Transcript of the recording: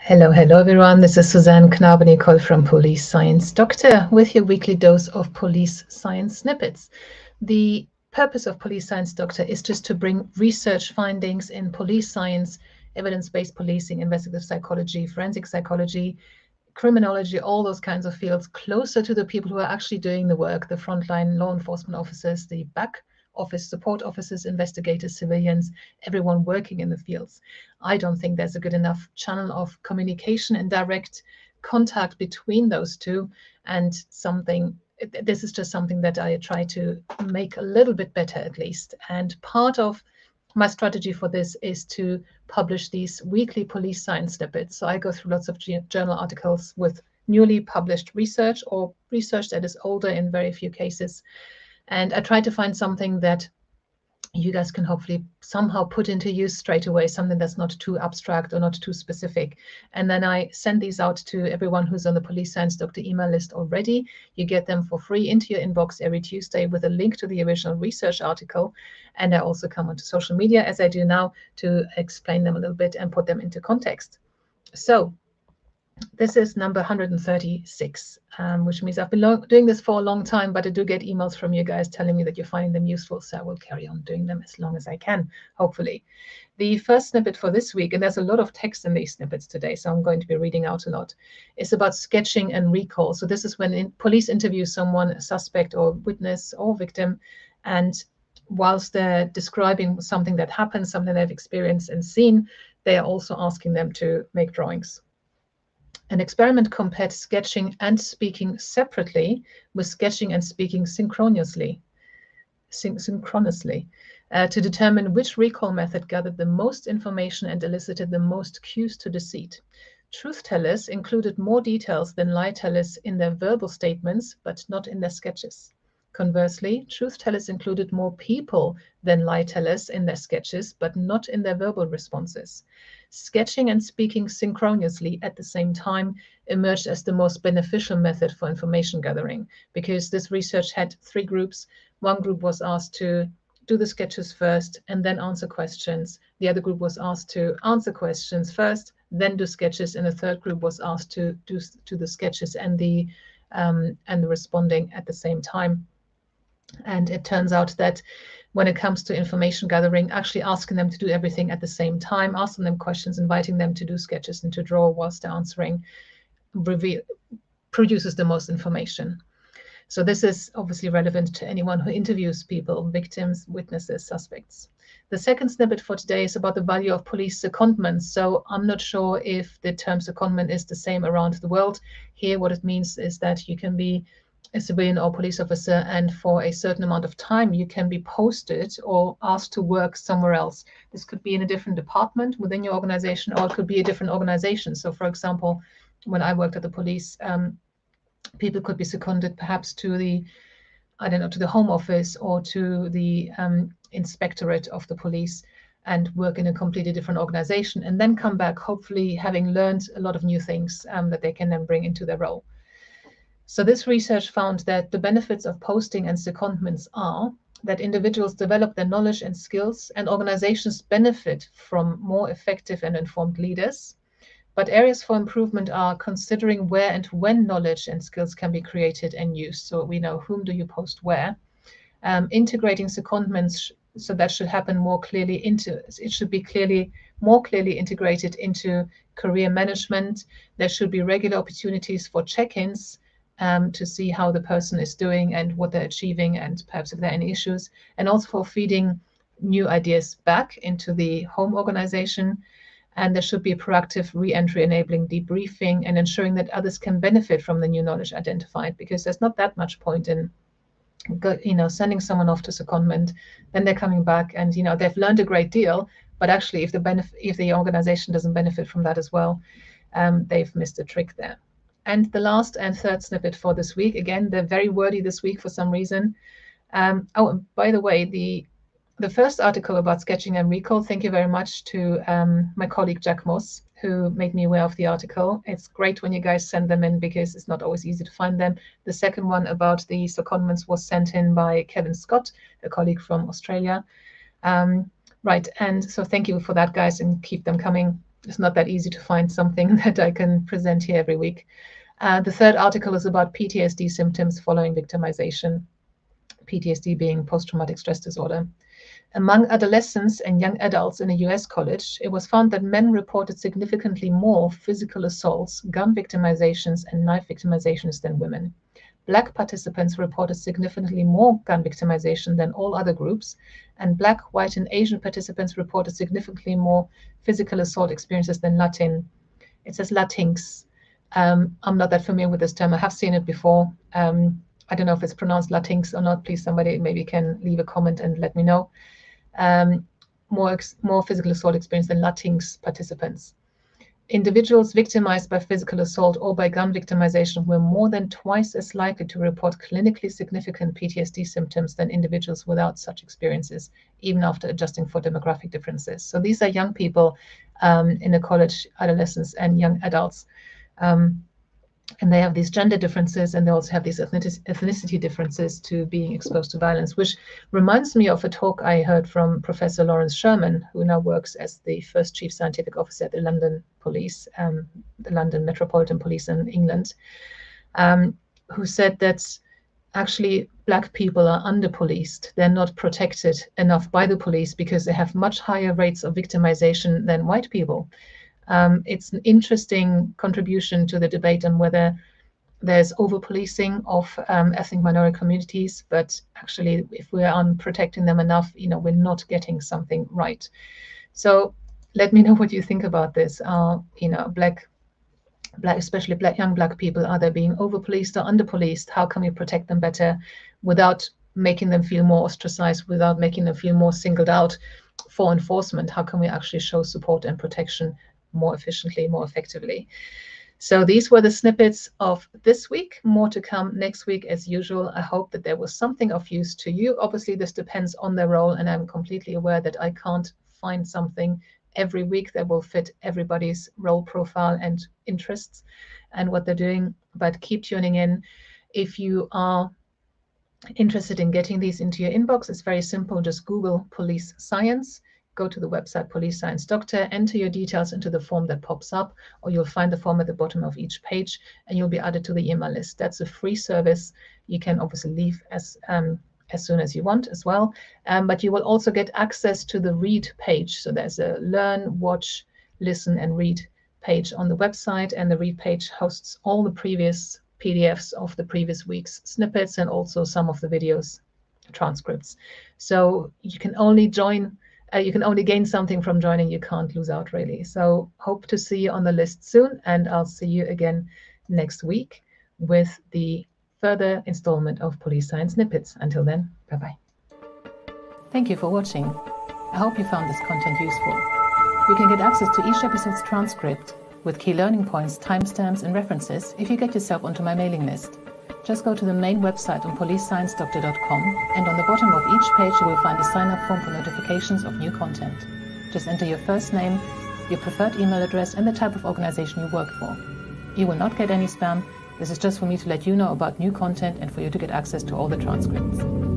Hello, hello everyone. This is Suzanne Knabe-Nicole from Police Science Doctor with your weekly dose of police science snippets. The purpose of Police Science Doctor is just to bring research findings in police science, evidence-based policing, investigative psychology, forensic psychology, criminology, all those kinds of fields closer to the people who are actually doing the work, the frontline law enforcement officers, the back office support officers, investigators, civilians, everyone working in the fields. I don't think there's a good enough channel of communication and direct contact between those two, and this is just something that I try to make a little bit better at least. And part of my strategy for this is to publish these weekly police science snippets. So I go through lots of journal articles with newly published research or research that is older in very few cases. And I try to find something that you guys can hopefully somehow put into use straight away, something that's not too abstract or not too specific. And then I send these out to everyone who's on the Police Science Doctor email list already. You get them for free into your inbox every Tuesday with a link to the original research article. And I also come onto social media, as I do now, to explain them a little bit and put them into context. So this is number 136, which means I've been doing this for a long time, but I do get emails from you guys telling me that you're finding them useful, so I will carry on doing them as long as I can, hopefully. The first snippet for this week, and there's a lot of text in these snippets today, so I'm going to be reading out a lot, is about sketching and recall. So this is when police interview someone, a suspect or witness or victim, and whilst they're describing something that happened, something they've experienced and seen, they are also asking them to make drawings. An experiment compared sketching and speaking separately with sketching and speaking synchronously to determine which recall method gathered the most information and elicited the most cues to deceit. Truth tellers included more details than lie tellers in their verbal statements, but not in their sketches. Conversely, truth tellers included more people than lie tellers in their sketches, but not in their verbal responses. Sketching and speaking synchronously at the same time emerged as the most beneficial method for information gathering, because this research had three groups. One group was asked to do the sketches first and then answer questions. The other group was asked to answer questions first, then do sketches, and the third group was asked to do the sketches and the responding at the same time. And it turns out that when it comes to information gathering, actually asking them to do everything at the same time, asking them questions, inviting them to do sketches and to draw whilst they're answering, produces the most information. So this is obviously relevant to anyone who interviews people, victims, witnesses, suspects. The second snippet for today is about the value of police secondments. So I'm not sure if the term secondment is the same around the world. Here, what it means is that you can be a civilian or police officer, and for a certain amount of time, you can be posted or asked to work somewhere else. This could be in a different department within your organization, or it could be a different organization. So, for example, when I worked at the police, people could be seconded perhaps to the, to the home office or to the inspectorate of the police and work in a completely different organization, and then come back, hopefully having learned a lot of new things that they can then bring into their role. So this research found that the benefits of posting and secondments are that individuals develop their knowledge and skills, and organizations benefit from more effective and informed leaders. But areas for improvement are considering where and when knowledge and skills can be created and used. So we know whom do you post where. Integrating secondments, so that should happen more clearly it should be more clearly integrated into career management. There should be regular opportunities for check-ins to see how the person is doing and what they're achieving, and perhaps if there are any issues, and also for feeding new ideas back into the home organization. And there should be a proactive re-entry enabling debriefing and ensuring that others can benefit from the new knowledge identified, because there's not that much point in sending someone off to secondment, then they're coming back and they've learned a great deal, but actually if the organization doesn't benefit from that as well, they've missed a trick there. And the last and third snippet for this week, again, they're very wordy this week for some reason. And by the way, the first article about sketching and recall, thank you very much to my colleague Jack Moss, who made me aware of the article. It's great when you guys send them in, because it's not always easy to find them. The second one about the secondments was sent in by Kevin Scott, a colleague from Australia. Right, and so thank you for that, guys, and keep them coming. it's not that easy to find something that I can present here every week. The third article is about PTSD symptoms following victimization, PTSD being post-traumatic stress disorder. Among adolescents and young adults in a US college, it was found that men reported significantly more physical assaults, gun victimizations, and knife victimizations than women. Black participants reported significantly more gun victimization than all other groups, and Black, white, and Asian participants reported significantly more physical assault experiences than Latin. It says Latinx. I'm not that familiar with this term. I have seen it before. I don't know if it's pronounced Latinx or not. Please, somebody maybe can leave a comment and let me know. More physical assault experience than Latinx participants. Individuals victimized by physical assault or by gun victimization were more than twice as likely to report clinically significant PTSD symptoms than individuals without such experiences, even after adjusting for demographic differences. So these are young people in a college, adolescents, and young adults. And they have these gender differences, and they also have these ethnicity differences to being exposed to violence, which reminds me of a talk I heard from Professor Lawrence Sherman, who now works as the first chief scientific officer at the London Police, the London Metropolitan Police in England, who said that actually Black people are under-policed. They're not protected enough by the police because they have much higher rates of victimization than white people. It's an interesting contribution to the debate on whether there's over-policing of ethnic minority communities, but actually, if we aren't protecting them enough, we're not getting something right. So let me know what you think about this. Black, especially young Black people, are they being over-policed or under-policed? How can we protect them better without making them feel more ostracized, without making them feel more singled out for enforcement? How can we actually show support and protection more efficiently, more effectively? So these were the snippets of this week. More to come next week as usual. I hope that there was something of use to you. Obviously, this depends on their role, and I'm completely aware that I can't find something every week that will fit everybody's role profile and interests and what they're doing. But keep tuning in. If you are interested in getting these into your inbox, it's very simple. Just Google police science. Go to the website Police Science Doctor, enter your details into the form that pops up, or you'll find the form at the bottom of each page, and you'll be added to the email list. That's a free service. You can obviously leave as soon as you want as well, but you will also get access to the read page. So there's a learn, watch, listen, and read page on the website, and the read page hosts all the previous PDFs of the previous week's snippets and also some of the videos transcripts. So you can only join. You can only gain something from joining. You can't lose out, really. So hope to see you on the list soon, and I'll see you again next week with the further installment of Police Science Snippets. Until then, bye-bye. Thank you for watching. I hope you found this content useful. You can get access to each episode's transcript with key learning points, timestamps, and references if you get yourself onto my mailing list. Just go to the main website on policesciencedoctor.com, and on the bottom of each page you will find a sign-up form for notifications of new content. Just enter your first name, your preferred email address, and the type of organization you work for. You will not get any spam. This is just for me to let you know about new content and for you to get access to all the transcripts.